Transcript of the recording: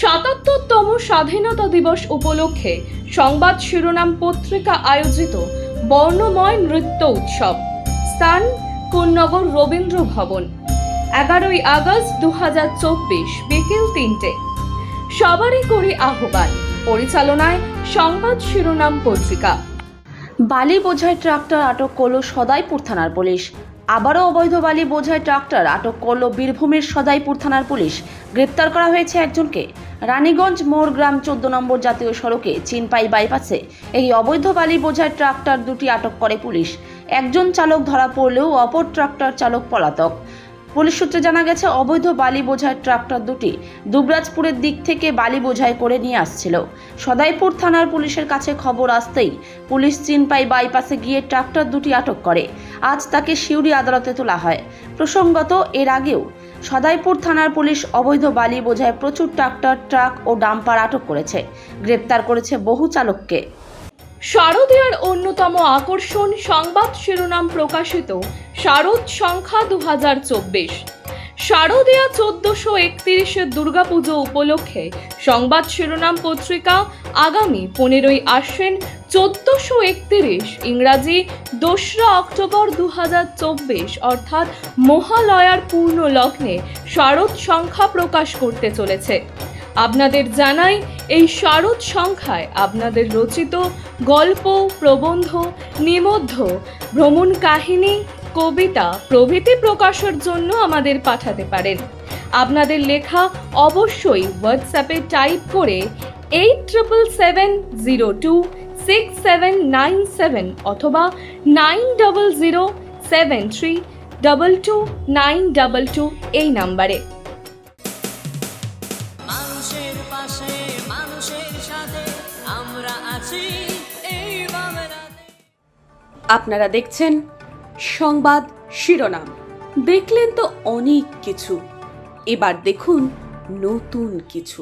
৭৭তম স্বাধীনতা দিবস উপলক্ষে সংবাদ শিরোনাম পত্রিকা আয়োজিত বর্ণময় নৃত্য উৎসব। স্থান কোন্নগর রবীন্দ্র ভবন। 11ই আগস্ট 2024 বিকেল 3টে। সবারই করি আহ্বান। পরিচালনায় সংবাদ শিরোনাম পত্রিকা। বালি বোঝাই ট্রাক্টর আটক করল সদাইপুর থানার পুলিশ। আবারও অবৈধ বালি বোঝাই ট্রাক্টর আটক করল বীরভূমের সদাইপুর থানার পুলিশ। গ্রেপ্তার করা হয়েছে একজনকে। রানীগঞ্জ মোড় গ্রাম 14 নম্বর জাতীয় সড়কে চিনপাই বাইপাসে এই অবৈধ বালি বোঝাই ট্রাক্টর দুটি আটক করে পুলিশ। একজন চালক ধরা পড়লেও অপর ট্রাক্টর চালক পলাতক। পুলিশ সূত্রে জানা গেছে, অবৈধ বালি বোঝাই ট্রাক্টর দুটি দুবরাজপুরের দিক থেকে বালি বোঝাই করে নিয়ে আসছিল। সদাইপুর থানার পুলিশের কাছে খবর আসতেই পুলিশ চিনপাই বাইপাসে গিয়ে ট্রাক্টর দুটি আটক করে। আজ তাকে সিউড়ি আদালতে তোলা হয়। প্রসঙ্গত, এর আগেও সদাইপুর থানার পুলিশ অবৈধ বালি বোঝাই প্রচুর ট্রাক্টর, ট্রাক ও ডাম্পার আটক করেছে। গ্রেপ্তার করেছে বহু চালককে। শারদীয়ার অন্যতম আকর্ষণ সংবাদ শিরোনাম প্রকাশিত শারদ সংখ্যা 2024। শারদীয়া 1431 দুর্গাপুজো উপলক্ষে সংবাদ শিরোনাম পত্রিকা আগামী 15ই আশ্বিন 1431 ইংরাজি 2রা অক্টোবর 2024 অর্থাৎ মহালয়ার পূর্ণ লগ্নে শারদ সংখ্যা প্রকাশ করতে চলেছে। আপনাদের জানাই, এই শারদ সংখ্যায় আপনাদের রচিত গল্প, প্রবন্ধ, নিবন্ধ, ভ্রমণ কাহিনী, কবিতা প্রভৃতি প্রকাশের জন্য আমাদের পাঠাতে পারেন। আপনাদের লেখা অবশ্যই হোয়াটসঅ্যাপে টাইপ করে 8770267797 অথবা 9007322922 এই নাম্বারে। মানুষের পাশে, মানুষের সাথে আমরা আছি এই বাংলাতে। আপনারা দেখছেন সংবাদ শিরোনাম। দেখলেন তো অনেক কিছু, এবার দেখুন নতুন কিছু।